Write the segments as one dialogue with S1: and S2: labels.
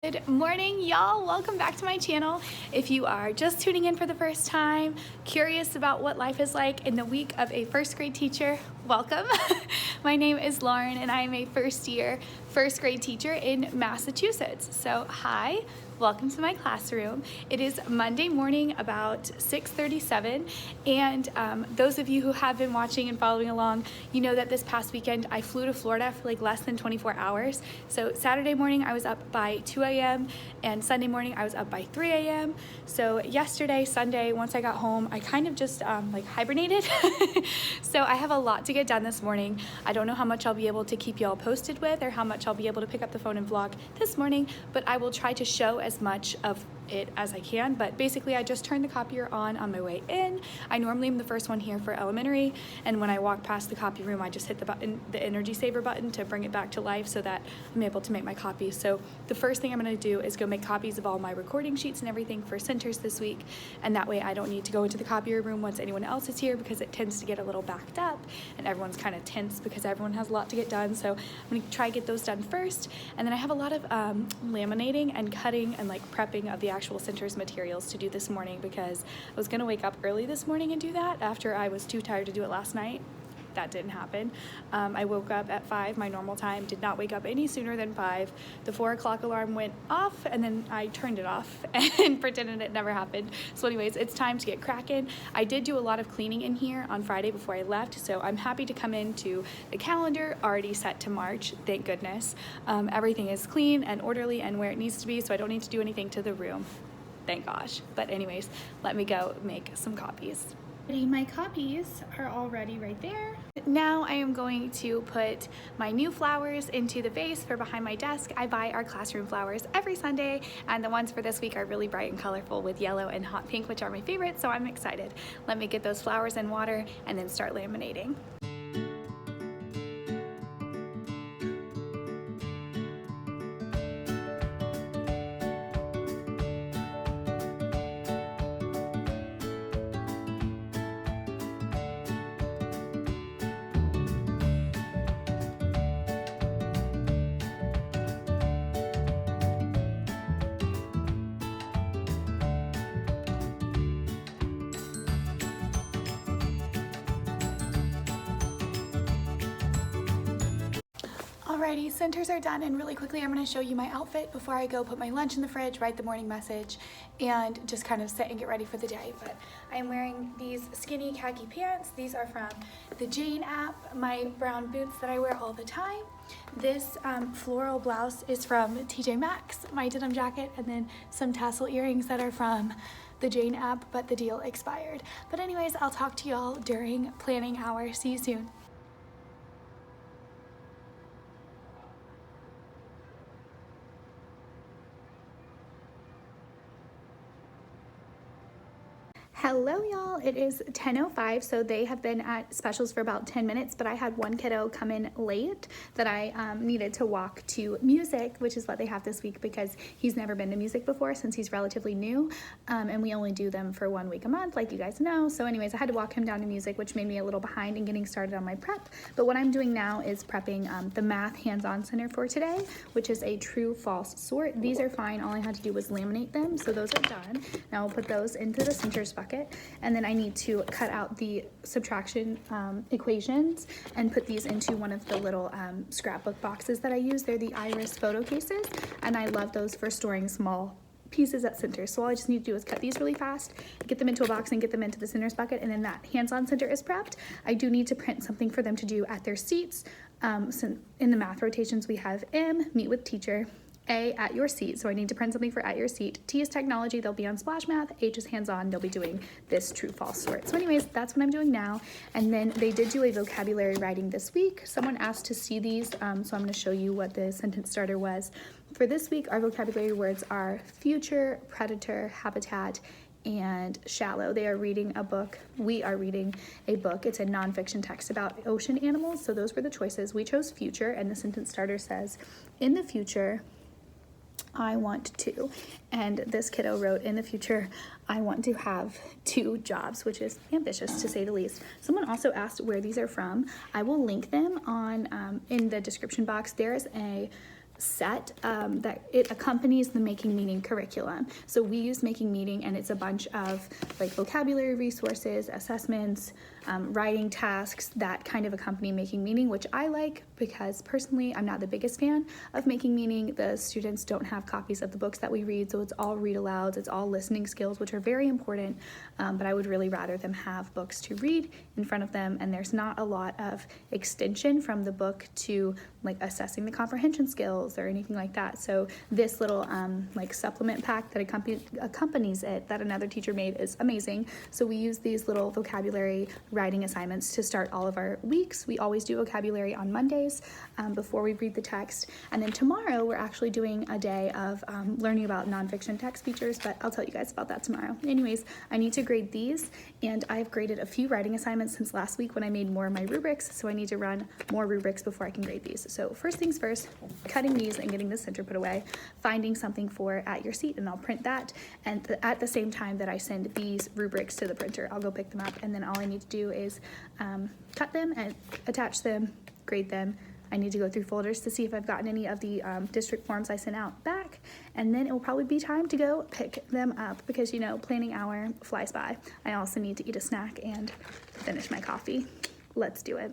S1: Good morning, y'all. Welcome back to my channel. If you are just tuning in for the first time, curious about what life is like in the week of a first grade teacher, welcome. My name is Lauren and I am a first-year first grade teacher in Massachusetts. So hi, welcome to my classroom. It is Monday morning about 6:37, and those of you who have been watching and following along, you know that this past weekend I flew to Florida for like less than 24 hours. So Saturday morning I was up by 2 a.m. and Sunday morning I was up by 3 a.m. So yesterday, Sunday, once I got home, I kind of just like hibernated. So I have a lot to get done this morning. I don't know how much I'll be able to keep y'all posted with or how much I'll be able to pick up the phone and vlog this morning, but I will try to show as much of it as I can. But basically I just turned the copier on my way in. I normally am the first one here for elementary, and when I walk past the copy room I just hit the button, the energy saver button, to bring it back to life so that I'm able to make my copies. So the first thing I'm going to do is go make copies of all my recording sheets and everything for centers this week, and that way I don't need to go into the copier room once anyone else is here, because it tends to get a little backed up and everyone's kind of tense because everyone has a lot to get done. So I'm going to try to get those done first, and then I have a lot of laminating and cutting and like prepping of the actual centers materials to do this morning, because I was going to wake up early this morning and do that after I was too tired to do it last night. That didn't happen. I woke up at 5, my normal time, did not wake up any sooner than 5. The 4 o'clock alarm went off and then I turned it off and pretended it never happened. So anyways, it's time to get cracking. I did do a lot of cleaning in here on Friday before I left, so I'm happy to come into the calendar already set to March, thank goodness. Everything is clean and orderly and where it needs to be, so I don't need to do anything to the room. Thank gosh. But anyways, let me go make some copies. My copies are already right there. Now I am going to put my new flowers into the vase for behind my desk. I buy our classroom flowers every Sunday, and the ones for this week are really bright and colorful with yellow and hot pink, which are my favorite, so I'm excited. Let me get those flowers in water and then start laminating. Alrighty, centers are done, and really quickly I'm going to show you my outfit before I go put my lunch in the fridge, write the morning message, and just kind of sit and get ready for the day. But I am wearing these skinny khaki pants. These are from the Jane app. My brown boots that I wear all the time. This floral blouse is from TJ Maxx, my denim jacket, and then some tassel earrings that are from the Jane app, but the deal expired. But anyways, I'll talk to y'all during planning hour. See you soon. Hello y'all, it is 10:05, so they have been at specials for about 10 minutes, but I had one kiddo come in late that I needed to walk to music, which is what they have this week because he's never been to music before since he's relatively new, and we only do them for 1 week a month, like you guys know. So anyways, I had to walk him down to music, which made me a little behind in getting started on my prep. But what I'm doing now is prepping the math hands-on center for today, which is a true-false sort. These are fine, all I had to do was laminate them, so those are done. Now I'll put those into the centers bucket. And then I need to cut out the subtraction equations and put these into one of the little scrapbook boxes that I use. They're the Iris photo cases, and I love those for storing small pieces at centers. So all I just need to do is cut these really fast, get them into a box and get them into the centers bucket, and then that hands-on center is prepped. I do need to print something for them to do at their seats. So in the math rotations we have M, meet with teacher, A, at your seat, so I need to print something for at your seat. T is technology, they'll be on Splash Math. H is hands-on, they'll be doing this true-false sort. So anyways, that's what I'm doing now. And then they did do a vocabulary writing this week. Someone asked to see these, so I'm gonna show you what the sentence starter was. For this week, our vocabulary words are future, predator, habitat, and shallow. They are reading a book. We are reading a book. It's a nonfiction text about ocean animals. So those were the choices. We chose future, and the sentence starter says, in the future, I want to, and this kiddo wrote, in the future, I want to have 2 jobs, which is ambitious to say the least. Someone also asked where these are from. I will link them on in the description box. There's a set that it accompanies the Making Meaning curriculum. So we use Making Meaning, and it's a bunch of like vocabulary resources, assessments, writing tasks that kind of accompany Making Meaning, which I like because personally I'm not the biggest fan of Making Meaning. The students don't have copies of the books that we read, so it's all read alouds, it's all listening skills, which are very important, but I would really rather them have books to read in front of them, and there's not a lot of extension from the book to like assessing the comprehension skills or anything like that. So this little like supplement pack that accompanies it that another teacher made is amazing. So we use these little vocabulary writing assignments to start all of our weeks. We always do vocabulary on Mondays before we read the text, and then tomorrow we're actually doing a day of learning about nonfiction text features, but I'll tell you guys about that tomorrow. Anyways, I need to grade these, and I've graded a few writing assignments since last week when I made more of my rubrics, so I need to run more rubrics before I can grade these. So first things first, cutting these and getting the center put away, finding something for at your seat, and I'll print that, and at the same time that I send these rubrics to the printer, I'll go pick them up, and then all I need to do is cut them and attach them, grade them. I need to go through folders to see if I've gotten any of the district forms I sent out back, and then it will probably be time to go pick them up because, you know, planning hour flies by. I also need to eat a snack and finish my coffee. Let's do it.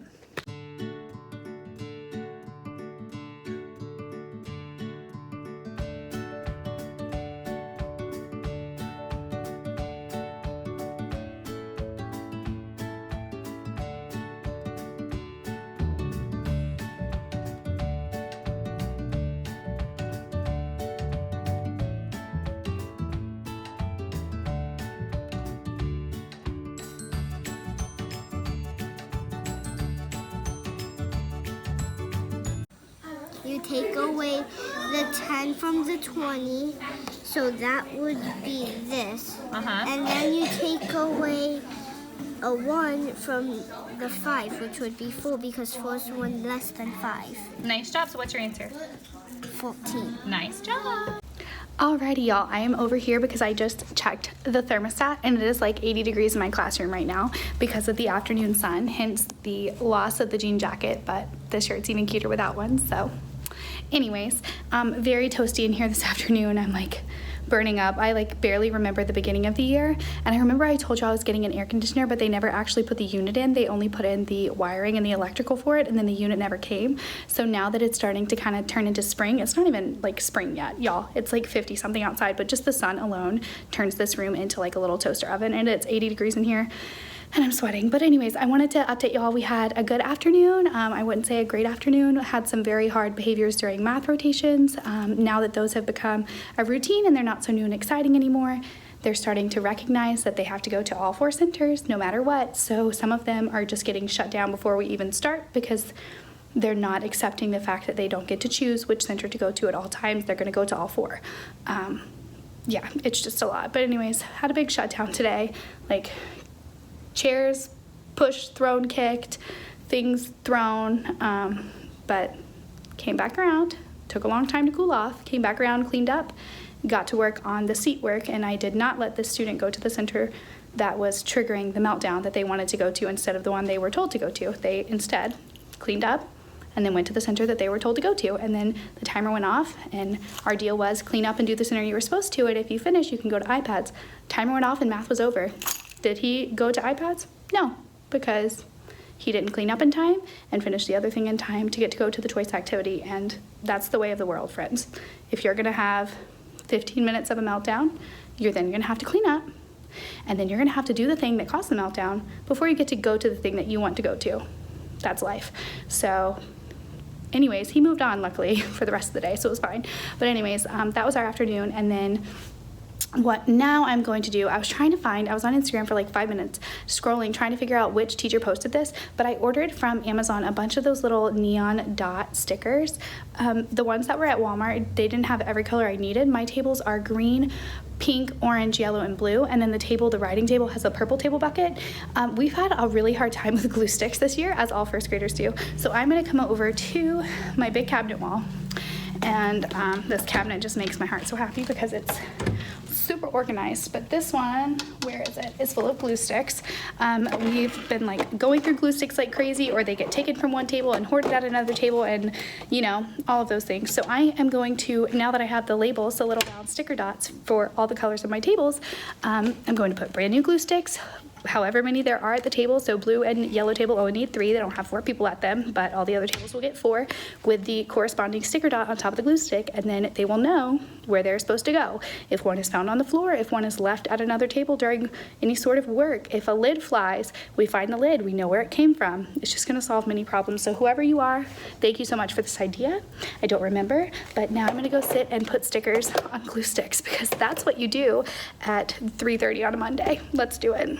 S2: You take away the 10 from the 20, so that would be this. And then you take away a 1 from the 5, which would be 4 because 4 is 1 less than 5.
S1: Nice job. So what's your answer?
S2: 14.
S1: Nice job. Alrighty, y'all, I am over here because I just checked the thermostat, and it is like 80 degrees in my classroom right now because of the afternoon sun, hence the loss of the jean jacket, but this shirt's even cuter without one. So anyways, very toasty in here this afternoon. I'm like burning up. I like barely remember the beginning of the year, and I remember I told you I was getting an air conditioner, but they never actually put the unit in. They only put in the wiring and the electrical for it, and then the unit never came. So now that it's starting to kind of turn into spring, it's not even like spring yet, y'all. It's like 50 something outside, but just the sun alone turns this room into like a little toaster oven, and it's 80 degrees in here. And I'm sweating. But anyways, I wanted to update y'all. We had a good afternoon. I wouldn't say a great afternoon. Had some very hard behaviors during math rotations. Now that those have become a routine and they're not so new and exciting anymore, they're starting to recognize that they have to go to all 4 centers no matter what. So some of them are just getting shut down before we even start because they're not accepting the fact that they don't get to choose which center to go to at all times. They're going to go to all 4. Yeah, it's just a lot. But anyways, had a big shutdown today. Like, chairs pushed, thrown, kicked, things thrown, but came back around. Took a long time to cool off, came back around, cleaned up, got to work on the seat work, and I did not let this student go to the center that was triggering the meltdown that they wanted to go to instead of the one they were told to go to. They instead cleaned up and then went to the center that they were told to go to, and then the timer went off, and our deal was clean up and do the center you were supposed to, and if you finish, you can go to iPads. Timer went off and math was over. Did he go to iPads? No, because he didn't clean up in time and finish the other thing in time to get to go to the choice activity, and that's the way of the world, friends. If you're gonna have 15 minutes of a meltdown, you're then gonna have to clean up, and then you're gonna have to do the thing that caused the meltdown before you get to go to the thing that you want to go to. That's life. So anyways, he moved on luckily for the rest of the day, so it was fine. But anyways, that was our afternoon, and then what now I'm going to do, I was on Instagram for like 5 minutes scrolling, trying to figure out which teacher posted this, but I ordered from Amazon a bunch of those little neon dot stickers. The ones that were at Walmart, they didn't have every color I needed. My tables are green, pink, orange, yellow, and blue, and then the writing table has a purple table bucket. We've had a really hard time with glue sticks this year, as all first graders do. So I'm gonna come over to my big cabinet wall, and this cabinet just makes my heart so happy because it's super organized, but this one, where is it? It's full of glue sticks. We've been like going through glue sticks like crazy, or they get taken from one table and hoarded at another table, and you know, all of those things. So I am going to, now that I have the labels, the little round sticker dots for all the colors of my tables, I'm going to put brand new glue sticks, however many there are at the table. So blue and yellow table only need 3. They don't have 4 people at them, but all the other tables will get 4 with the corresponding sticker dot on top of the glue stick, and then they will know where they're supposed to go. If one is found on the floor, if one is left at another table during any sort of work, if a lid flies, we find the lid, we know where it came from. It's just gonna solve many problems. So whoever you are, thank you so much for this idea. I don't remember, but now I'm gonna go sit and put stickers on glue sticks, because that's what you do at 3:30 on a Monday. Let's do it.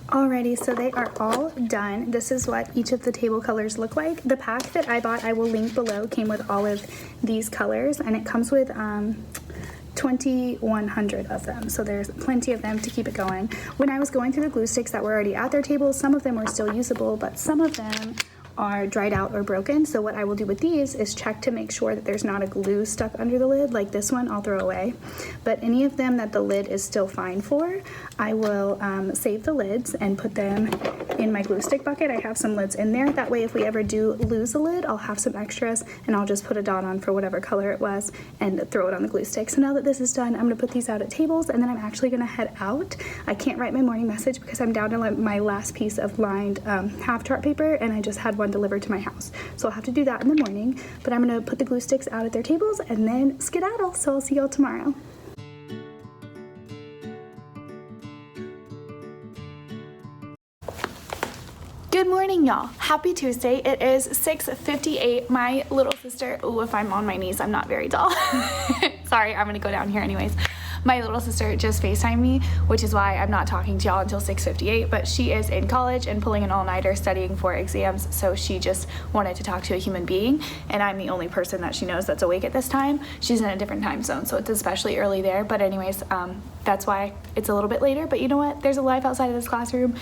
S1: Alrighty, so they are all done. This is what each of the table colors look like. The pack that I bought, I will link below, came with all of these colors, and it comes with 2,100 of them, so there's plenty of them to keep it going. When I was going through the glue sticks that were already at their tables, some of them were still usable, but some of them are dried out or broken. So what I will do with these is check to make sure that there's not a glue stuck under the lid. Like this one, I'll throw away. But any of them that the lid is still fine for, I will save the lids and put them in my glue stick bucket. I have some lids in there. That way, if we ever do lose a lid, I'll have some extras, and I'll just put a dot on for whatever color it was and throw it on the glue stick. So now that this is done, I'm gonna put these out at tables, and then I'm actually gonna head out. I can't write my morning message because I'm down to my last piece of lined half chart paper, and I just had one delivered to my house. So I'll have to do that in the morning, but I'm gonna put the glue sticks out at their tables and then skedaddle. So I'll see y'all tomorrow. Good morning, y'all. Happy Tuesday. It is 6:58. My little sister, oh, if I'm on my knees, I'm not very tall. Sorry, I'm gonna go down here anyways. My little sister just FaceTimed me, which is why I'm not talking to y'all until 6:58, but she is in college and pulling an all-nighter studying for exams, so she just wanted to talk to a human being, and I'm the only person that she knows that's awake at this time. She's in a different time zone, so it's especially early there, but anyways, that's why it's a little bit later, but you know what? There's a life outside of this classroom,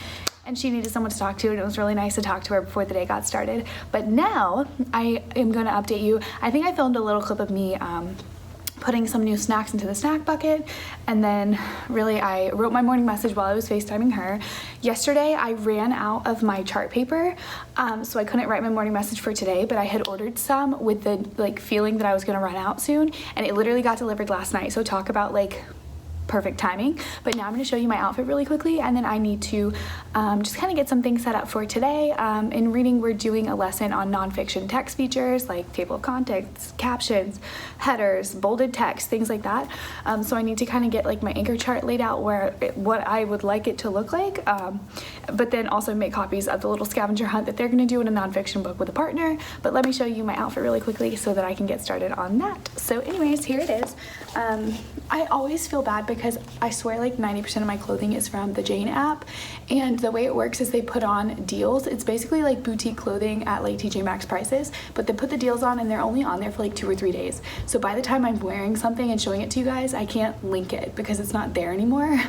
S1: and she needed someone to talk to, and it was really nice to talk to her before the day got started. But now I am going to update you. I think I filmed a little clip of me putting some new snacks into the snack bucket, and then really I wrote my morning message while I was FaceTiming her. Yesterday I ran out of my chart paper, so I couldn't write my morning message for today, but I had ordered some with the feeling that I was going to run out soon, and it literally got delivered last night. So talk about perfect timing. But now I'm going to show you my outfit really quickly, and then I need to just kind of get some things set up for today. In reading, we're doing a lesson on nonfiction text features like table of contents, captions, headers, bolded text, things like that. So I need to kind of get my anchor chart laid out what I would like it to look like, but then also make copies of the little scavenger hunt that they're going to do in a nonfiction book with a partner. But let me show you my outfit really quickly so that I can get started on that. So anyways, here it is. I always feel bad because I swear 90% of my clothing is from the Jane app, and the way it works is they put on deals. It's basically like boutique clothing at TJ Maxx prices, but they put the deals on and they're only on there for 2 or 3 days. So by the time I'm wearing something and showing it to you guys, I can't link it because it's not there anymore.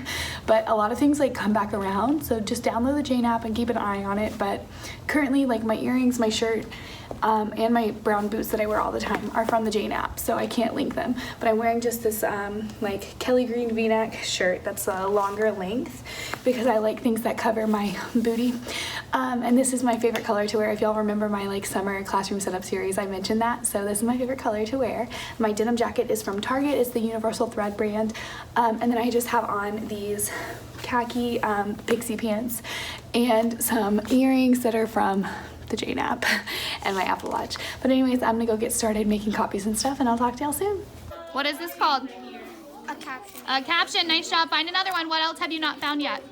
S1: But a lot of things come back around, so just download the Jane app and keep an eye on it. But currently my earrings, my shirt, and my brown boots that I wear all the time are from the Jane app, so I can't link them. But I'm wearing just this Kelly green v-neck shirt that's a longer length because I like things that cover my booty. And this is my favorite color to wear. If y'all remember my summer classroom setup series, I mentioned that. So this is my favorite color to wear. My denim jacket is from Target. It's the Universal Thread brand. And then I just have on these khaki pixie pants and some earrings that are from the Jane app and my Apple Watch. But anyways, I'm gonna go get started making copies and stuff, and I'll talk to y'all soon. What is this called?
S2: A caption.
S1: A caption. Nice job. Find another one. What else have you not found yet?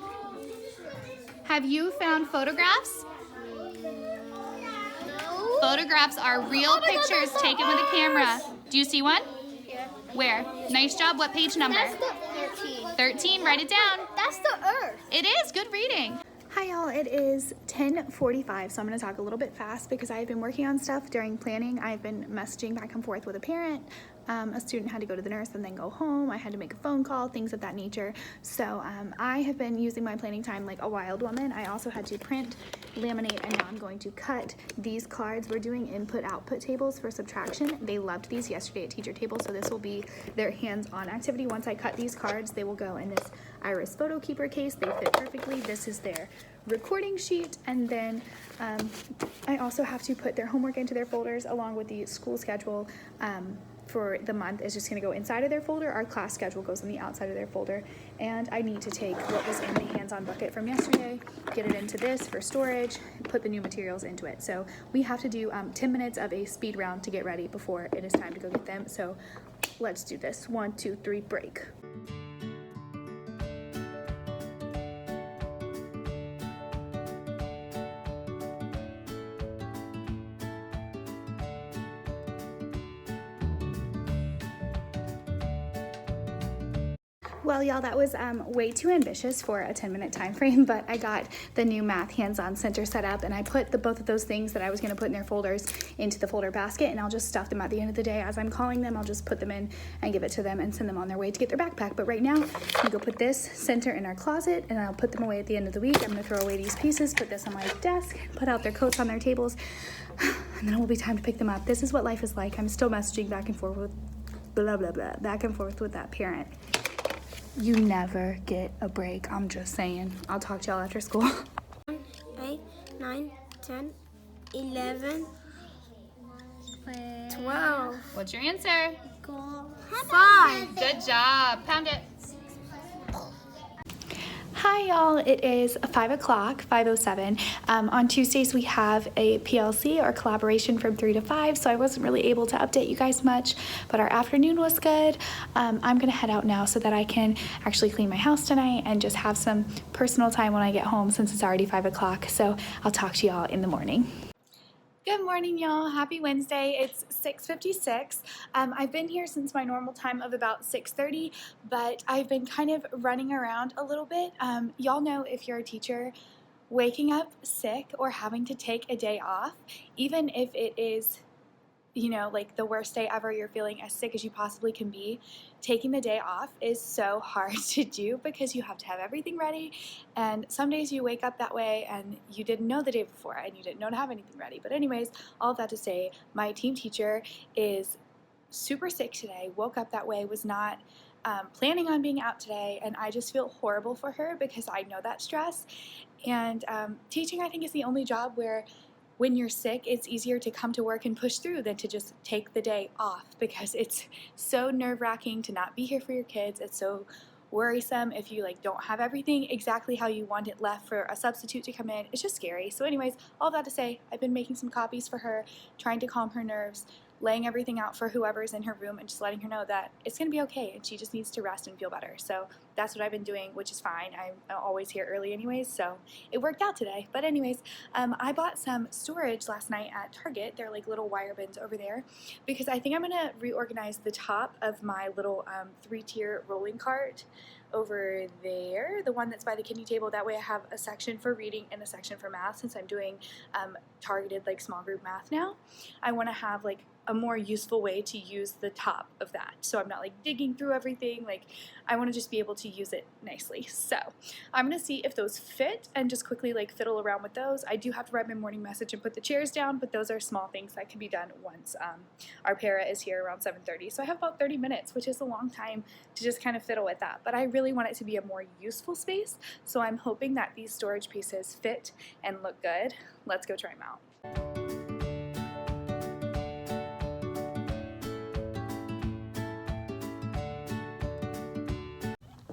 S1: Have you found photographs?
S2: No.
S1: Photographs are real pictures taken with a camera. Do you see one?
S2: Yeah.
S1: Where? Nice job. What page number?
S2: That's the 13.
S1: 13. Write it down.
S2: That's the Earth.
S1: It is. Good reading. Hi Hi y'all, it is 10:45, so I'm going to talk a little bit fast because I've been working on stuff during planning. I've been messaging back and forth with a parent. A student had to go to the nurse and then go home. I had to make a phone call, things of that nature. So I have been using my planning time like a wild woman. I also had to print, laminate, and now I'm going to cut these cards. We're doing input-output tables for subtraction. They loved these yesterday at teacher table, so this will be their hands-on activity. Once I cut these cards, they will go in this Iris photo keeper case. They fit perfectly. This is their recording sheet, and then I also have to put their homework into their folders along with the school schedule for the month is just going to go inside of their folder. Our class schedule goes on the outside of their folder, and I need to take what was in the hands-on bucket from yesterday, get it into this for storage, put the new materials into it. So we have to do 10 minutes of a speed round to get ready before it is time to go get them. So let's do this. 1, 2, 3, break. Well, y'all, that was way too ambitious for a 10-minute time frame, but I got the new math hands-on center set up, and I put both of those things that I was going to put in their folders into the folder basket, and I'll just stuff them at the end of the day. As I'm calling them, I'll just put them in and give it to them and send them on their way to get their backpack. But right now, I'm go put this center in our closet, and I'll put them away at the end of the week. I'm going to throw away these pieces, put this on my desk, put out their coats on their tables, and then it will be time to pick them up. This is what life is like. I'm still messaging back and forth with back and forth with that parent. You never get a break. I'm just saying. I'll talk to y'all after school.
S2: 8, 9, 10, 11, 12.
S1: What's your answer?
S2: 5.
S1: Good job. Pound it. Hi y'all, it is 5 o'clock, 5:07. On Tuesdays we have a PLC or collaboration from 3 to 5, so I wasn't really able to update you guys much, but our afternoon was good. I'm gonna head out now so that I can actually clean my house tonight and just have some personal time when I get home since it's already 5 o'clock, so I'll talk to y'all in the morning. Good morning, y'all. Happy Wednesday. It's 6:56. I've been here since my normal time of about 6:30, but I've been kind of running around a little bit. Y'all know if you're a teacher, waking up sick or having to take a day off, even if it is, you know, like the worst day ever, you're feeling as sick as you possibly can be, taking the day off is so hard to do because you have to have everything ready, and some days you wake up that way and you didn't know the day before and you didn't know to have anything ready. But anyways, all of that to say, my team teacher is super sick today, woke up that way, was not planning on being out today, and I just feel horrible for her because I know that stress. And teaching, I think, is the only job where when you're sick, it's easier to come to work and push through than to just take the day off, because it's so nerve-wracking to not be here for your kids. It's so worrisome if you don't have everything exactly how you want it left for a substitute to come in. It's just scary. So anyways, all that to say, I've been making some copies for her, trying to calm her nerves, laying everything out for whoever's in her room and just letting her know that it's going to be okay and she just needs to rest and feel better. So that's what I've been doing, which is fine. I'm always here early anyways, so it worked out today. But anyways, I bought some storage last night at Target. They're like little wire bins over there, because I think I'm going to reorganize the top of my little 3-tier rolling cart over there, the one that's by the kidney table. That way I have a section for reading and a section for math, since I'm doing targeted small group math now. I want to have a more useful way to use the top of that, so I'm not digging through everything. I want to just be able to use it nicely. So I'm gonna see if those fit and just quickly fiddle around with those. I do have to write my morning message and put the chairs down, but those are small things that can be done once our para is here around 7:30. So I have about 30 minutes, which is a long time to just kind of fiddle with that, but I really want it to be a more useful space, so I'm hoping that these storage pieces fit and look good. Let's go try them out.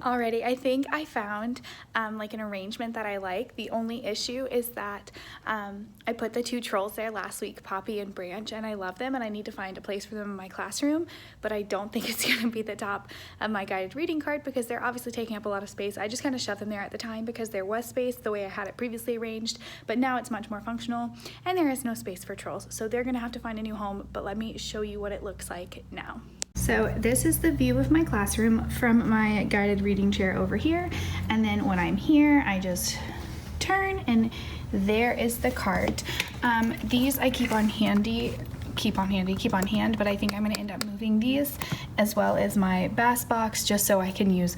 S1: Alrighty, I think I found an arrangement that I like. The only issue is that I put the 2 trolls there last week, Poppy and Branch, and I love them and I need to find a place for them in my classroom, but I don't think it's going to be the top of my guided reading card because they're obviously taking up a lot of space. I just kind of shoved them there at the time because there was space the way I had it previously arranged, but now it's much more functional and there is no space for trolls, so they're going to have to find a new home. But let me show you what it looks like now. So this is the view of my classroom from my guided reading chair over here, and then when I'm here I just turn turn, and there is the cart. These I keep on hand, but I think I'm gonna end up moving these as well as my bass box just so I can use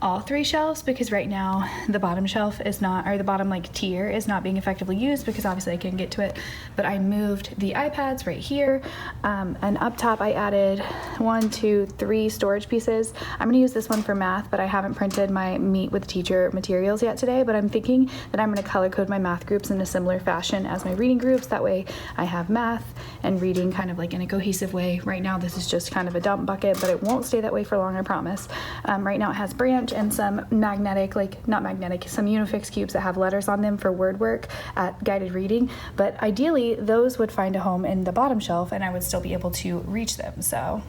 S1: all 3 shelves, because right now the bottom shelf is not, or the bottom like tier is not being effectively used because obviously I couldn't get to it. But I moved the iPads right here, and up top I added 1, 2, 3 storage pieces. I'm gonna use this one for math, but I haven't printed my Meet with Teacher materials yet today, but I'm thinking that I'm gonna color code my math groups in a similar fashion as my reading groups. That way I have math and reading kind of like in a cohesive way. Right now this is just kind of a dump bucket, but it won't stay that way for long, I promise. Right now it has branch and some magnetic, some Unifix cubes that have letters on them for word work at guided reading, but ideally those would find a home in the bottom shelf and I would still be able to reach them, so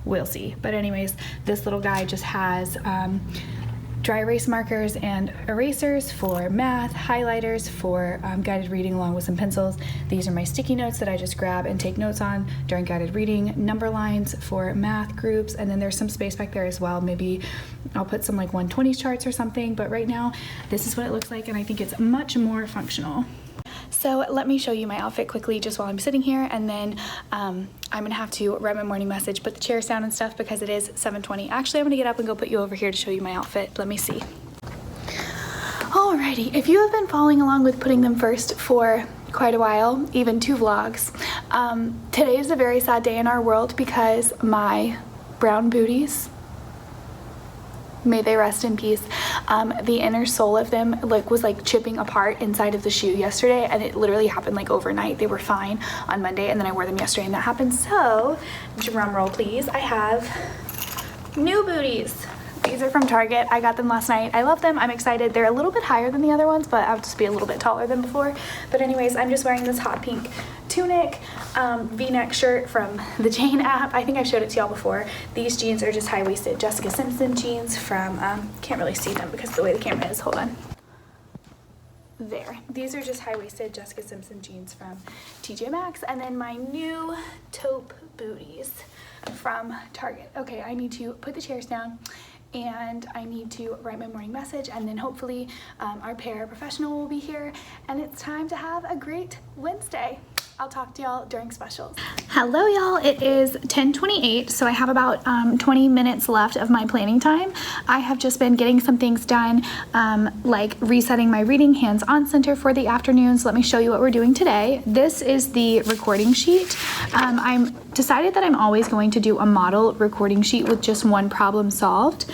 S1: we'll see. But anyways, this little guy just has dry erase markers and erasers for math, highlighters for guided reading, along with some pencils. These are my sticky notes that I just grab and take notes on during guided reading, number lines for math groups, and then there's some space back there as well. Maybe I'll put some like 120 charts or something, but right now this is what it looks like, and I think it's much more functional. So let me show you my outfit quickly just while I'm sitting here, and then I'm gonna have to write my morning message, put the chairs down and stuff because it is 7:20. Actually, I'm gonna get up and go put you over here to show you my outfit. Let me see. Alrighty, if you have been following along with putting them first for quite a while, even 2 vlogs, today is a very sad day in our world because my brown booties, may they rest in peace, the inner sole of them was chipping apart inside of the shoe yesterday, and it literally happened like overnight. They were fine on Monday, and then I wore them yesterday and that happened. So drum roll please, I have new booties. These are from Target. I got them last night. I love them. I'm excited. They're a little bit higher than the other ones, but I'll just be a little bit taller than before. But anyways, I'm just wearing this hot pink tunic, v-neck shirt from the Jane app. I think I showed it to y'all before. These jeans are just high-waisted Jessica Simpson jeans from, can't really see them because of the way the camera is. Hold on. There. These are just high-waisted Jessica Simpson jeans from TJ Maxx. And then my new taupe booties from Target. Okay, I need to put the chairs down and I need to write my morning message, and then hopefully our paraprofessional will be here, and it's time to have a great Wednesday. I'll talk to y'all during specials. Hello y'all, it is 10:28, so I have about 20 minutes left of my planning time. I have just been getting some things done, like resetting my reading hands-on center for the afternoons. Let me show you what we're doing today. This is the recording sheet. I'm decided that I'm always going to do a model recording sheet with just one problem solved.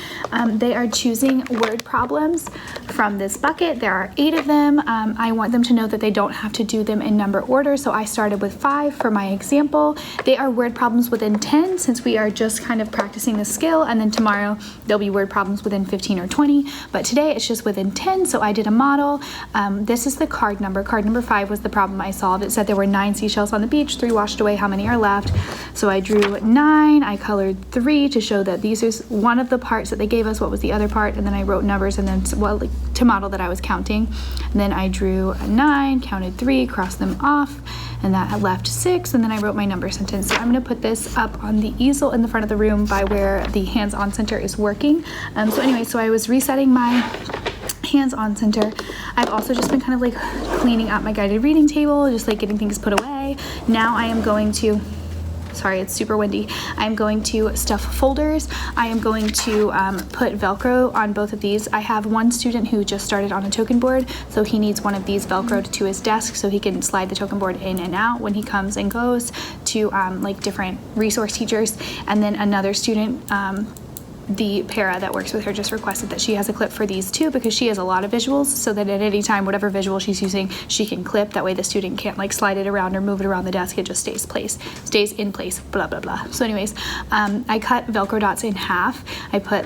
S1: They are choosing word problems from this bucket. There are 8 of them. I want them to know that they don't have to do them in number order, so I started with 5 for my example. They are word problems within 10 since we are just kind of practicing the skill, and then tomorrow there'll be word problems within 15 or 20, but today it's just within 10, so I did a model. This is the card number. Card number 5 was the problem I solved. It said there were 9 seashells on the beach, 3 washed away, how many are left? So I drew 9, I colored 3 to show that these is one of the parts that they gave us, what was the other part, and then I wrote numbers and then to model that I was counting. And then I drew a 9, counted 3, crossed them off, and that left 6, and then I wrote my number sentence. So I'm gonna put this up on the easel in the front of the room by where the hands-on center is working. So anyway, so I was resetting my hands-on center. I've also just been kind of like cleaning up my guided reading table, just like getting things put away. Now I am going to, sorry, it's super windy. I'm going to stuff folders. I am going to put Velcro on both of these. I have one student who just started on a token board, so he needs one of these Velcroed to his desk so he can slide the token board in and out when he comes and goes to like different resource teachers. And then another student, the para that works with her, just requested that she has a clip for these too, because she has a lot of visuals, so that at any time whatever visual she's using she can clip. That way the student can't like slide it around or move it around the desk. It just stays in place, blah blah blah. So anyways, I cut Velcro dots in half. I put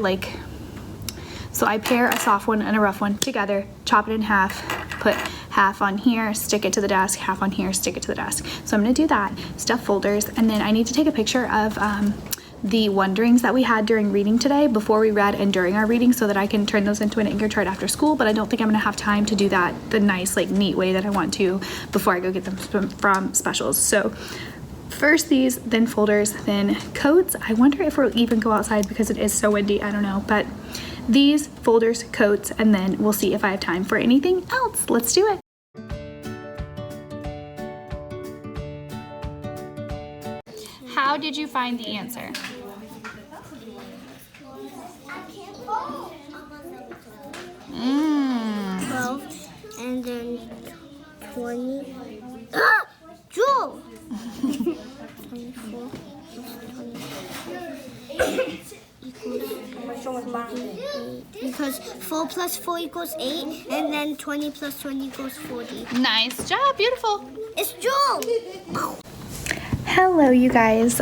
S1: so I pair a soft one and a rough one together, chop it in half, put half on here, stick it to the desk, half on here, stick it to the desk. So I'm gonna do that, stuff folders, and then I need to take a picture of the wonderings that we had during reading today, before we read and during our reading, so that I can turn those into an anchor chart after school, but I don't think I'm gonna have time to do that the nice, like neat way that I want to before I go get them from specials. So first these, then folders, then coats. I wonder if we'll even go outside because it is so windy, I don't know, but these, folders, coats, and then we'll see if I have time for anything else. Let's do it. How did you find the answer? Mm.
S2: 12 and then 20. Ah! Jewel! 24 equals 8. Because 4 plus 4 equals 8, and then 20 plus 20 equals 40.
S1: Nice job, beautiful.
S2: It's Jewel!
S1: Hello, you guys.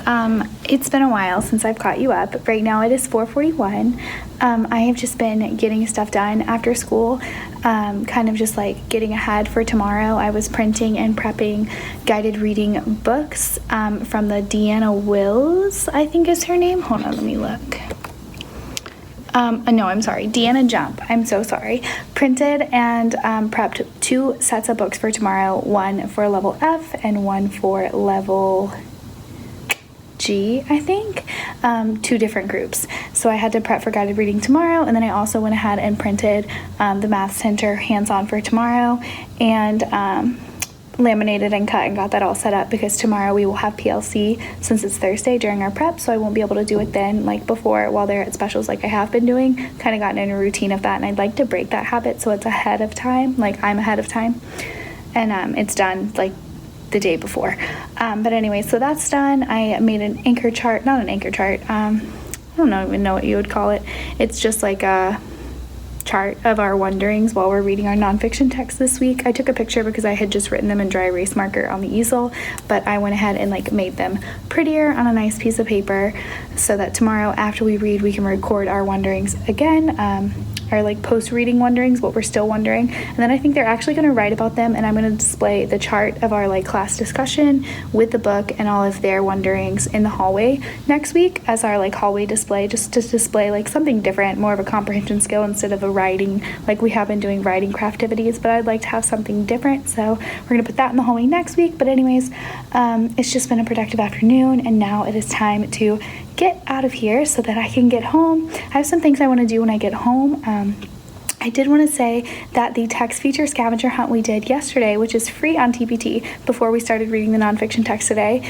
S1: It's been a while since I've caught you up. Right now it is 4:41. I have just been getting stuff done after school, kind of just like getting ahead for tomorrow. I was printing and prepping guided reading books from the Deanna Wills, I think is her name. Hold on, let me look. No, I'm sorry, Deanna Jump. I'm so sorry. Printed and prepped 2 sets of books for tomorrow, one for level F and one for level G, I think. 2 different groups. So I had to prep for guided reading tomorrow, and then I also went ahead and printed the Math Center hands-on for tomorrow, and laminated and cut and got that all set up because tomorrow we will have PLC since it's Thursday during our prep, so I won't be able to do it then like before while they're at specials like I have been doing. Kind of gotten in a routine of that, and I'd like to break that habit so it's ahead of time, like I'm ahead of time, and it's done like the day before. But anyway, so that's done. I made an anchor chart, not an anchor chart, I don't even know what you would call it. It's just like a chart of our wonderings while we're reading our nonfiction text this week. I took a picture because I had just written them in dry erase marker on the easel, but I went ahead and like made them prettier on a nice piece of paper so that tomorrow after we read we can record our wonderings again, our like post-reading wonderings, what we're still wondering, and then I think they're actually going to write about them, and I'm going to display the chart of our like class discussion with the book and all of their wonderings in the hallway next week as our like hallway display, just to display like something different, more of a comprehension skill instead of a writing, like we have been doing writing craftivities, but I'd like to have something different, so we're going to put that in the hallway next week. But anyways, it's just been a productive afternoon, and now it is time to get out of here so that I can get home. I have some things I want to do when I get home. I did want to say that the text feature scavenger hunt we did yesterday, which is free on TPT before we started reading the nonfiction text today,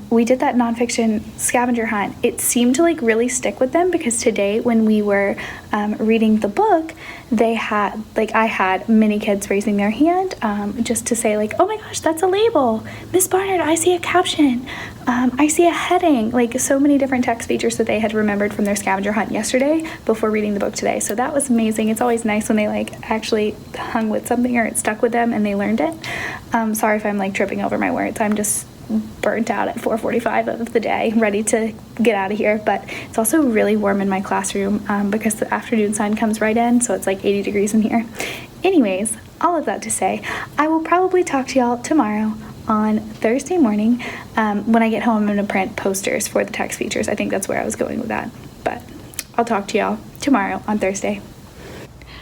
S1: we did that nonfiction scavenger hunt. It seemed to like really stick with them because today when we were reading the book, they had, like I had many kids raising their hand just to say like, oh my gosh, that's a label. Miss Barnard, I see a caption. I see a heading, like so many different text features that they had remembered from their scavenger hunt yesterday before reading the book today. So that was amazing. It's always nice when they like actually hung with something or it stuck with them and they learned it. Sorry if I'm like tripping over my words. I'm just burnt out at 4:45 of the day, ready to get out of here. But it's also really warm in my classroom because the afternoon sun comes right in, so it's like 80 degrees in here. Anyways, all of that to say, I will probably talk to y'all tomorrow on Thursday morning. When I get home, I'm going to print posters for the text features. I think that's where I was going with that. But I'll talk to y'all tomorrow on Thursday.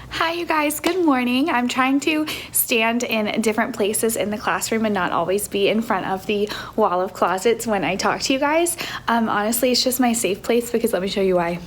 S1: Hi you guys, good morning. I'm trying to stand in different places in the classroom and not always be in front of the wall of closets when I talk to you guys. Honestly, it's just my safe place because let me show you why.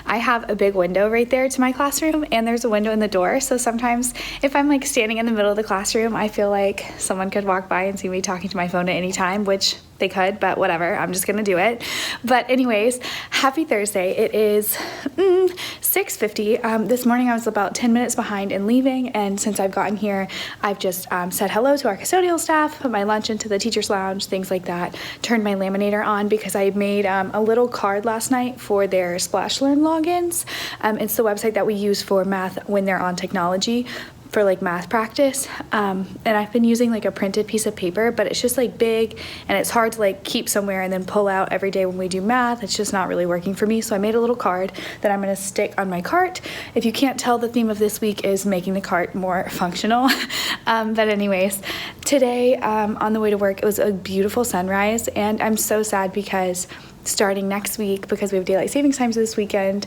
S1: I have a big window right there to my classroom and there's a window in the door, so sometimes if I'm like standing in the middle of the classroom, I feel like someone could walk by and see me talking to my phone at any time, which they could, but whatever, I'm just gonna do it. But anyways, happy Thursday. It is 6:50. This morning I was about 10 minutes behind in leaving, and since I've gotten here, I've just said hello to our custodial staff, put my lunch into the teacher's lounge, things like that, turned my laminator on because I made a little card last night for their Splash Learn logins. It's the website that we use for math when they're on technology, for like math practice, and I've been using like a printed piece of paper, but it's just like big and it's hard to like keep somewhere and then pull out every day when we do math. It's just not really working for me, so I made a little card that I'm going to stick on my cart. If you can't tell, the theme of this week is making the cart more functional. But anyways, today on the way to work, it was a beautiful sunrise, and I'm so sad because starting next week, because we have daylight savings times this weekend,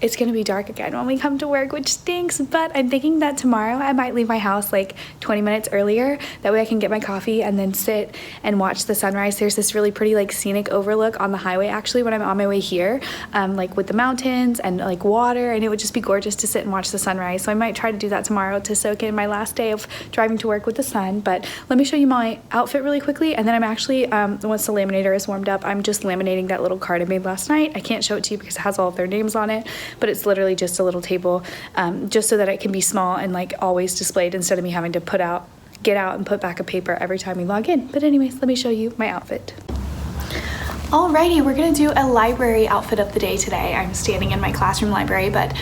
S1: it's gonna be dark again when we come to work, which stinks, but I'm thinking that tomorrow I might leave my house like 20 minutes earlier. That way I can get my coffee and then sit and watch the sunrise. There's this really pretty like scenic overlook on the highway actually when I'm on my way here, like with the mountains and like water, and it would just be gorgeous to sit and watch the sunrise. So I might try to do that tomorrow to soak in my last day of driving to work with the sun. But let me show you my outfit really quickly, and then I'm actually, once the laminator is warmed up, I'm just laminating that little card I made last night. I can't show it to you because it has all of their names on it, but it's literally just a little table, just so that it can be small and like always displayed instead of me having to get out and put back a paper every time we log in. But anyways, let me show you my outfit. Alrighty, we're gonna do a library outfit of the day today. I'm standing in my classroom library, but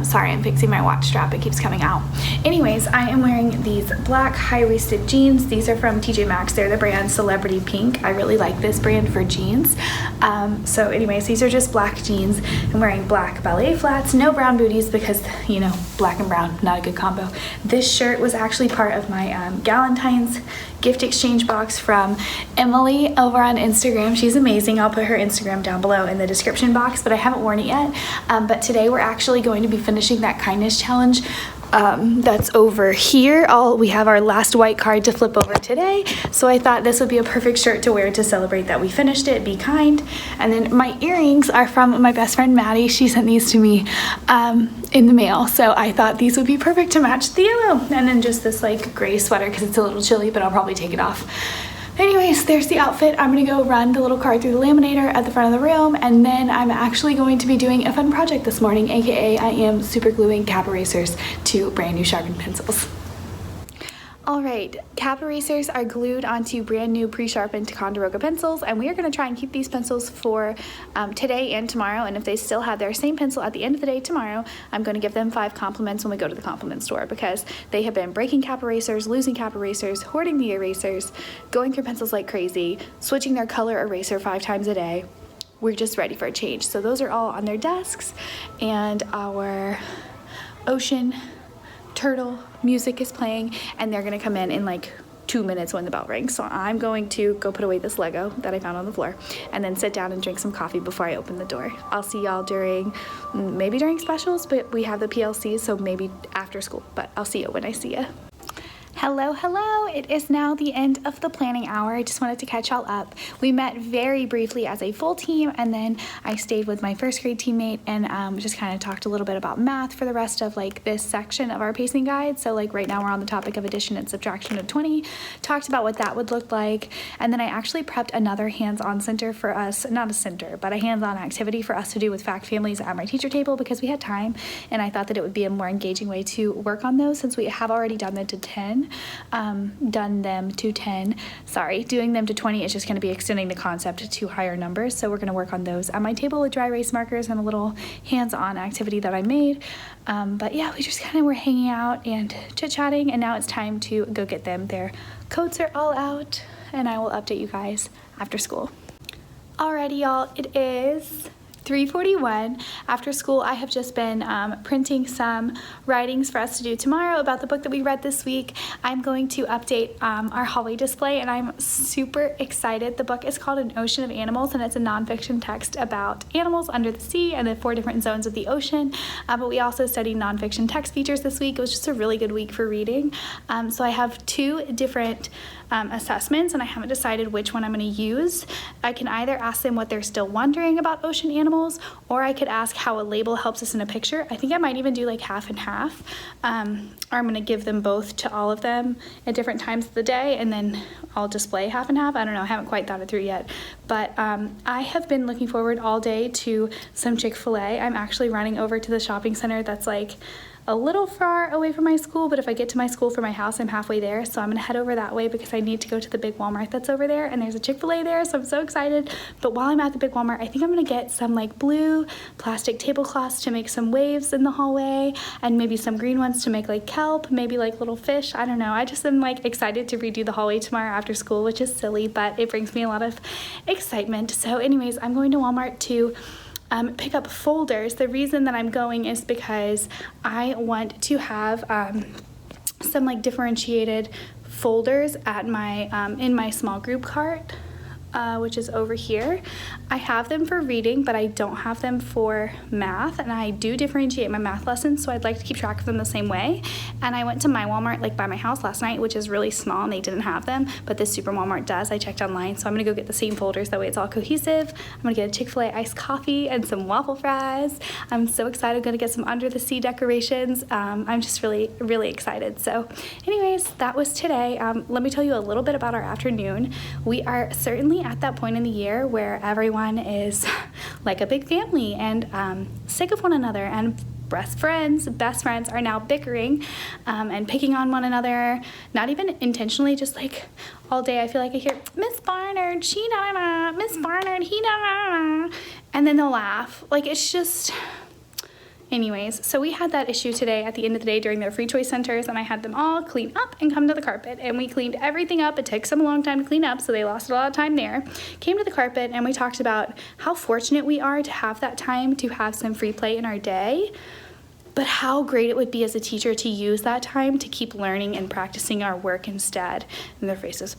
S1: sorry, I'm fixing my watch strap. It keeps coming out. Anyways, I am wearing these black high-waisted jeans. These are from TJ Maxx. They're the brand Celebrity Pink. I really like this brand for jeans. So anyways, these are just black jeans. I'm wearing black ballet flats, no brown booties because, you know, black and brown, not a good combo. This shirt was actually part of my Galentine's gift exchange box from Emily over on Instagram. She's amazing. I'll put her Instagram down below in the description box, but I haven't worn it yet. But today we're actually going to be finishing that kindness challenge that's over here. We have our last white card to flip over today, so I thought this would be a perfect shirt to wear to celebrate that we finished it. Be kind. And then my earrings are from my best friend Maddie. She sent these to me in the mail, so I thought these would be perfect to match the yellow. And then just this like gray sweater because it's a little chilly, but I'll probably take it off. Anyways, there's the outfit. I'm gonna go run the little card through the laminator at the front of the room, and then I'm actually going to be doing a fun project this morning, aka I am super gluing cap erasers to brand new sharpened pencils. All right, cap erasers are glued onto brand new pre-sharpened Ticonderoga pencils, and we are going to try and keep these pencils for today and tomorrow. And if they still have their same pencil at the end of the day tomorrow, I'm going to give them 5 compliments when we go to the compliment store, because they have been breaking cap erasers, losing cap erasers, hoarding the erasers, going through pencils like crazy, switching their color eraser 5 times a day. We're just ready for a change. So those are all on their desks, and our ocean turtle music is playing, and they're gonna come in like 2 minutes when the bell rings. So I'm going to go put away this Lego that I found on the floor and then sit down and drink some coffee before I open the door. I'll see y'all maybe during specials, but we have the PLC, so maybe after school, but I'll see you when I see you. Hello, hello. It is now the end of the planning hour. I just wanted to catch y'all up. We met very briefly as a full team, and then I stayed with my first grade teammate and just kind of talked a little bit about math for the rest of like this section of our pacing guide. So like right now we're on the topic of addition and subtraction of 20, talked about what that would look like, and then I actually prepped another hands-on center for us, not a center, but a hands-on activity for us to do with fact families at my teacher table because we had time, and I thought that it would be a more engaging way to work on those since we have already done them to 10. Doing them to 20 is just going to be extending the concept to higher numbers, so we're going to work on those at my table with dry erase markers and a little hands-on activity that I made. But yeah, we just kind of were hanging out and chit-chatting, and now it's time to go get them. Their coats are all out, and I will update you guys after school. Alrighty, y'all, it is 3:41. After school, I have just been printing some writings for us to do tomorrow about the book that we read this week. I'm going to update our hallway display, and I'm super excited. The book is called An Ocean of Animals, and it's a nonfiction text about animals under the sea and the 4 different zones of the ocean. But we also studied nonfiction text features this week. It was just a really good week for reading. So I have 2 different assessments, and I haven't decided which one I'm going to use. I can either ask them what they're still wondering about ocean animals, or I could ask how a label helps us in a picture. I think I might even do like half and half, or I'm going to give them both to all of them at different times of the day, and then I'll display half and half. I don't know, I haven't quite thought it through yet, but I have been looking forward all day to some Chick-fil-A. I'm actually running over to the shopping center that's like a little far away from my school, but if I get to my school from my house, I'm halfway there. So I'm gonna head over that way because I need to go to the big Walmart that's over there, and there's a Chick-fil-A there, so I'm so excited. But while I'm at the big Walmart, I think I'm gonna get some like blue plastic tablecloths to make some waves in the hallway, and maybe some green ones to make like kelp, maybe like little fish. I don't know. I just am like excited to redo the hallway tomorrow after school, which is silly, but it brings me a lot of excitement. So anyways, I'm going to Walmart to pick up folders. The reason that I'm going is because I want to have some like differentiated folders at my in my small group cart which is over here. I have them for reading, but I don't have them for math, and I do differentiate my math lessons, so I'd like to keep track of them the same way. And I went to my Walmart like by my house last night, which is really small, and they didn't have them, but this Super Walmart does. I checked online, so I'm gonna go get the same folders, that way it's all cohesive. I'm gonna get a Chick-fil-A iced coffee and some waffle fries. I'm so excited. I'm gonna get some under the sea decorations. I'm just really, really excited. So anyways, that was today. Let me tell you a little bit about our afternoon. We are certainly at that point in the year where everyone is like a big family and sick of one another, and best friends are now bickering and picking on one another, not even intentionally, just like all day. I feel like I hear, Miss Barnard, she na, Miss Barnard, he na, and then they'll laugh. Like, it's just... Anyways, so we had that issue today at the end of the day during their free choice centers, and I had them all clean up and come to the carpet, and we cleaned everything up. It took them a long time to clean up, so they lost a lot of time there. Came to the carpet, and we talked about how fortunate we are to have that time to have some free play in our day, but how great it would be as a teacher to use that time to keep learning and practicing our work instead. And their faces.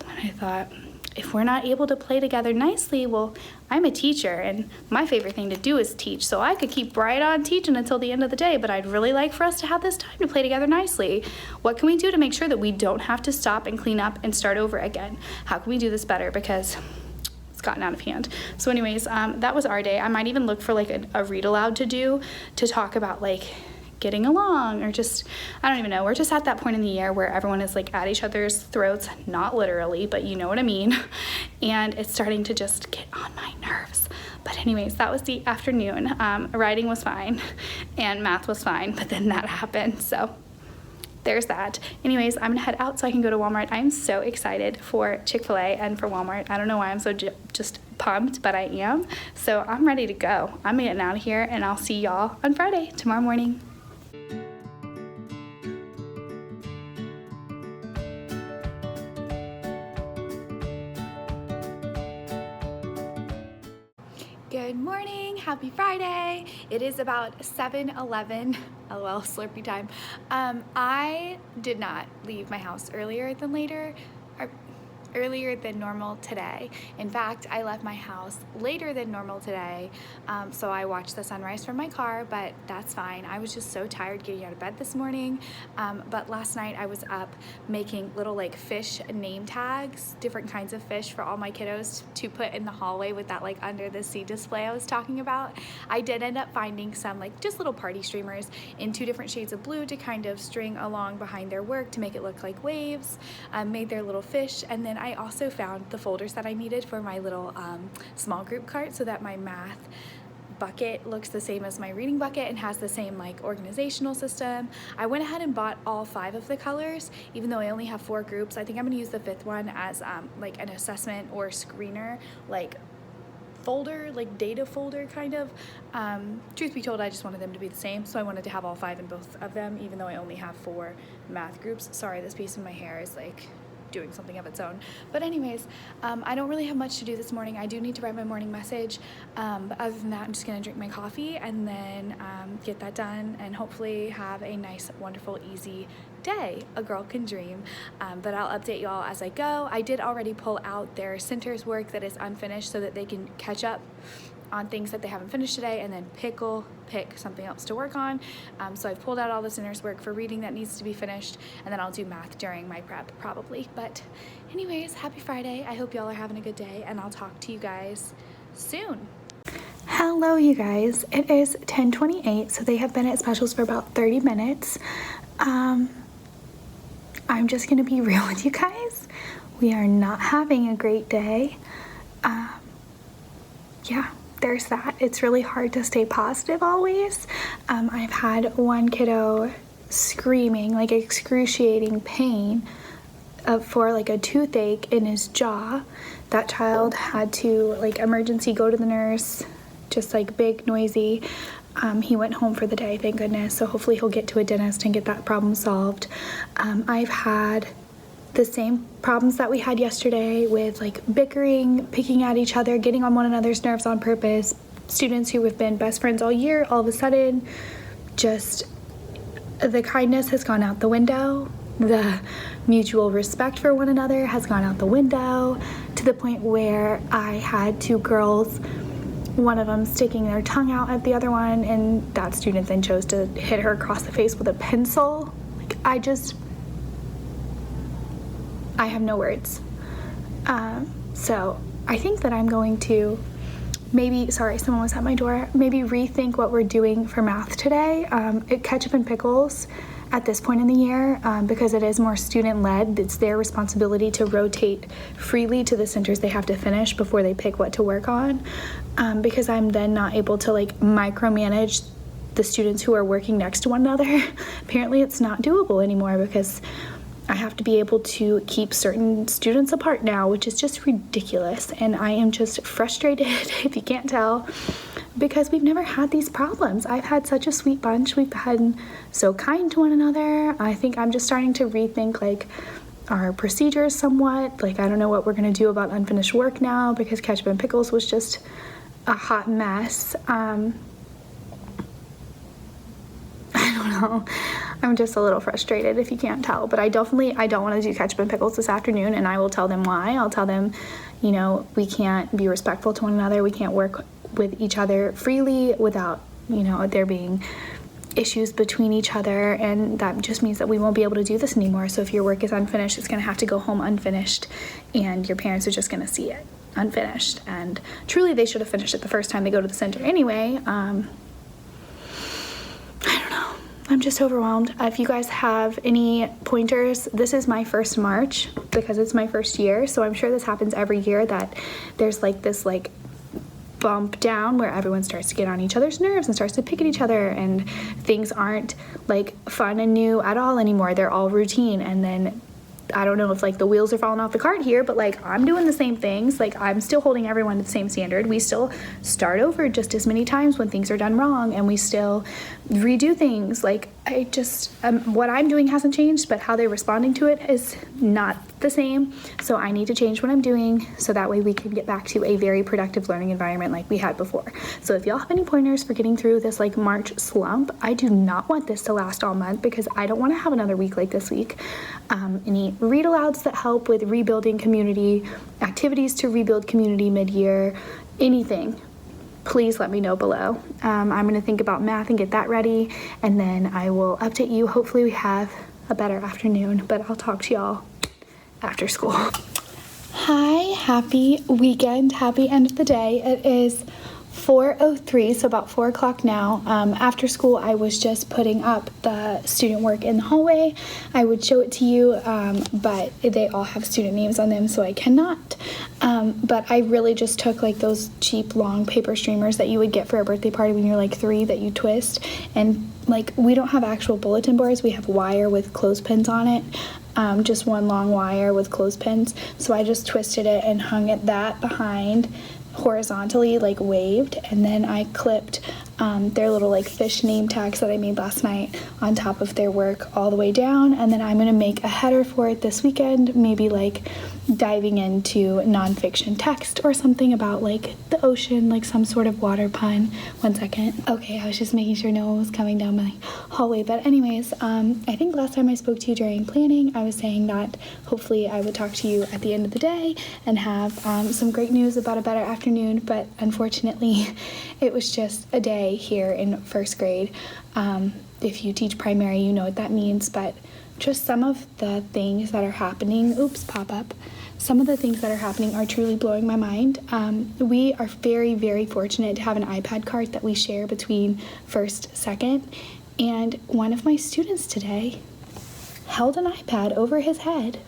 S1: And I thought, if we're not able to play together nicely, well, I'm a teacher, and my favorite thing to do is teach, so I could keep right on teaching until the end of the day, but I'd really like for us to have this time to play together nicely. What can we do to make sure that we don't have to stop and clean up and start over again? How can we do this better? Because it's gotten out of hand. So anyways, that was our day. I might even look for like a read aloud to do, to talk about like getting along, or just, I don't even know. We're just at that point in the year where everyone is like at each other's throats, not literally, but you know what I mean. And it's starting to just get on my nerves. But anyways, that was the afternoon. Writing was fine and math was fine, but then that happened. So there's that. Anyways, I'm gonna head out so I can go to Walmart. I'm so excited for Chick-fil-A and for Walmart. I don't know why I'm so just pumped, but I am. So I'm ready to go. I'm getting out of here, and I'll see y'all on Friday, tomorrow morning. Good morning, happy Friday. It is about 7:11, LOL, Slurpee time. I did not leave my house earlier than normal today. In fact, I left my house later than normal today, so I watched the sunrise from my car, but that's fine. I was just so tired getting out of bed this morning, but last night I was up making little like fish name tags, different kinds of fish for all my kiddos to put in the hallway with that like under the sea display I was talking about. I did end up finding some like just little party streamers in 2 different shades of blue to kind of string along behind their work to make it look like waves, made their little fish, and then I also found the folders that I needed for my little small group cart so that my math bucket looks the same as my reading bucket and has the same like organizational system. I went ahead and bought all 5 of the colors, even though I only have 4 groups. I think I'm gonna use the 5th one as like an assessment or screener, like folder, like data folder kind of. Truth be told, I just wanted them to be the same, so I wanted to have all 5 in both of them, even though I only have 4 math groups. Sorry, this piece of my hair is like doing something of its own. But anyways, I don't really have much to do this morning. I do need to write my morning message, but other than that, I'm just gonna drink my coffee and then get that done and hopefully have a nice, wonderful, easy day. A girl can dream. But I'll update y'all as I go. I did already pull out their centers work that is unfinished so that they can catch up on things that they haven't finished today and then pick something else to work on. So I've pulled out all the centers work for reading that needs to be finished, and then I'll do math during my prep probably. But anyways, happy Friday. I hope y'all are having a good day, and I'll talk to you guys soon. Hello you guys, it is 10:28, so they have been at specials for about 30 minutes. I'm just gonna be real with you guys. We are not having a great day. Yeah, there's that. It's really hard to stay positive always. I've had one kiddo screaming like excruciating pain for like a toothache in his jaw. That child had to like emergency go to the nurse, just like big noisy. He went home for the day, thank goodness, so hopefully he'll get to a dentist and get that problem solved. I've had the same problems that we had yesterday with like bickering, picking at each other, getting on one another's nerves on purpose. Students who have been best friends all year, all of a sudden, just the kindness has gone out the window. the mutual respect for one another has gone out the window, to the point where I had two girls, one of them sticking their tongue out at the other one, and that student then chose to hit her across the face with a pencil. Like, I have no words. So I think that I'm going to maybe, sorry, someone was at my door, maybe rethink what we're doing for math today. Ketchup and pickles at this point in the year, because it is more student-led, it's their responsibility to rotate freely to the centers they have to finish before they pick what to work on, because I'm then not able to like micromanage the students who are working next to one another. Apparently it's not doable anymore because I have to be able to keep certain students apart now, which is just ridiculous. And I am just frustrated, if you can't tell, because we've never had these problems. I've had such a sweet bunch. We've been so kind to one another. I think I'm just starting to rethink like our procedures somewhat. Like, I don't know what we're gonna do about unfinished work now because ketchup and pickles was just a hot mess. I don't know. I'm just a little frustrated, if you can't tell, but I don't want to do ketchup and pickles this afternoon, and I will tell them why. I'll tell them, you know, we can't be respectful to one another. We can't work with each other freely without, you know, there being issues between each other, and that just means that we won't be able to do this anymore. So if your work is unfinished, it's going to have to go home unfinished, and your parents are just going to see it unfinished. And truly, they should have finished it the first time they go to the center anyway. I don't know. I'm just overwhelmed. If you guys have any pointers, this is my first March because it's my first year. So I'm sure this happens every year, that there's like this like bump down where everyone starts to get on each other's nerves and starts to pick at each other, and things aren't like fun and new at all anymore. They're all routine. And then I don't know if like the wheels are falling off the cart here, but like I'm doing the same things. Like, I'm still holding everyone to the same standard. We still start over just as many times when things are done wrong, and we still redo things. Like, I just, what I'm doing hasn't changed, but how they're responding to it is not the same. So I need to change what I'm doing so that way we can get back to a very productive learning environment like we had before. So if y'all have any pointers for getting through this like March slump, I do not want this to last all month because I don't want to have another week like this week. Any read alouds that help with rebuilding community, activities to rebuild community mid-year, anything, please let me know below. I'm going to think about math and get that ready, and then I will update you. Hopefully we have a better afternoon, but I'll talk to y'all after school. Hi, happy weekend, happy end of the day. It is 4:03, so about 4 o'clock now. After school, I was just putting up the student work in the hallway. I would show it to you, but they all have student names on them, so I cannot. But I really just took like those cheap long paper streamers that you would get for a birthday party when you're like 3 that you twist, and like, we don't have actual bulletin boards. We have wire with clothespins on it. Just one long wire with clothespins. So I just twisted it and hung it that behind horizontally, like waved, and then I clipped their little like fish name tags that I made last night on top of their work all the way down. And then I'm gonna make a header for it this weekend, maybe like diving into nonfiction text or something about like the ocean, like some sort of water pun. 1 second. Okay, I was just making sure no one was coming down my hallway. But anyways, I think last time I spoke to you during planning, I was saying that hopefully I would talk to you at the end of the day and have some great news about a better afternoon, but unfortunately it was just a day here in first grade. If you teach primary, you know what that means, but just some of the things that are happening, some of the things that are happening are truly blowing my mind. We are very, very fortunate to have an iPad cart that we share between first, second, and one of my students today held an iPad over his head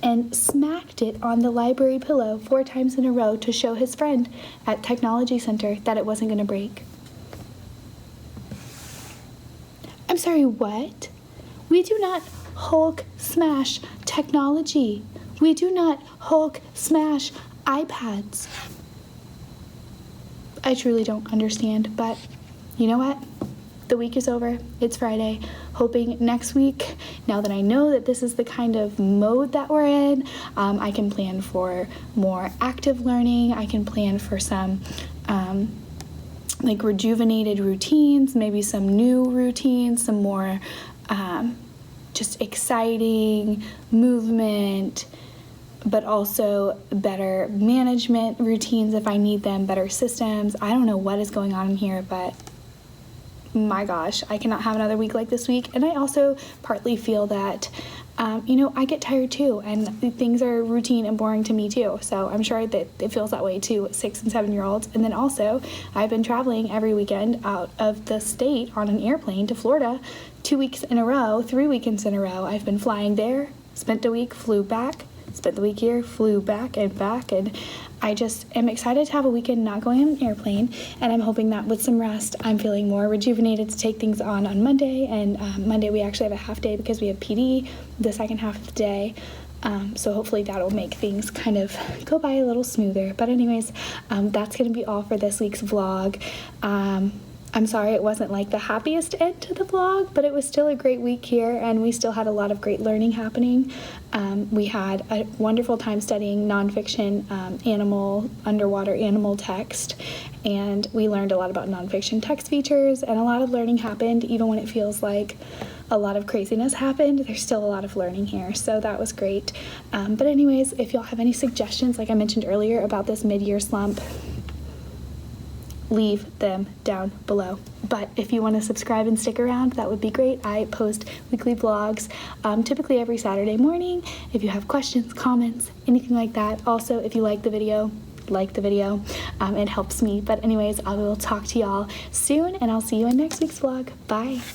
S1: and smacked it on the library pillow 4 times in a row to show his friend at Technology Center that it wasn't gonna break. I'm sorry, what? We do not Hulk smash technology. We do not Hulk smash iPads. I truly don't understand, but you know what? The week is over. It's Friday. Hoping next week, now that I know that this is the kind of mode that we're in, I can plan for more active learning. I can plan for some like rejuvenated routines, maybe some new routines, some more just exciting movement, but also better management routines if I need them, better systems. I don't know what is going on in here, but my gosh, I cannot have another week like this week. And I also partly feel that, I get tired too, and things are routine and boring to me too. So I'm sure that it feels that way too with 6 and 7-year-olds. And then also, I've been traveling every weekend out of the state on an airplane to Florida 2 weeks in a row, 3 weekends in a row. I've been flying there, spent a week, flew back, spent the week here, flew back, and I just am excited to have a weekend not going on an airplane, and I'm hoping that with some rest, I'm feeling more rejuvenated to take things on Monday, and Monday we actually have a half day because we have PD the second half of the day, so hopefully that'll make things kind of go by a little smoother. But anyways, that's going to be all for this week's vlog. I'm sorry it wasn't like the happiest end to the vlog, but it was still a great week here, and we still had a lot of great learning happening. We had a wonderful time studying nonfiction underwater animal text, and we learned a lot about nonfiction text features, and a lot of learning happened. Even when it feels like a lot of craziness happened, there's still a lot of learning here, so that was great. But anyways, if y'all have any suggestions, like I mentioned earlier, about this mid-year slump, leave them down below. But if you want to subscribe and stick around, that would be great. I post weekly vlogs, typically every Saturday morning. If you have questions, comments, anything like that. Also, if you like the video, it helps me. But anyways, I will talk to y'all soon, and I'll see you in next week's vlog. Bye.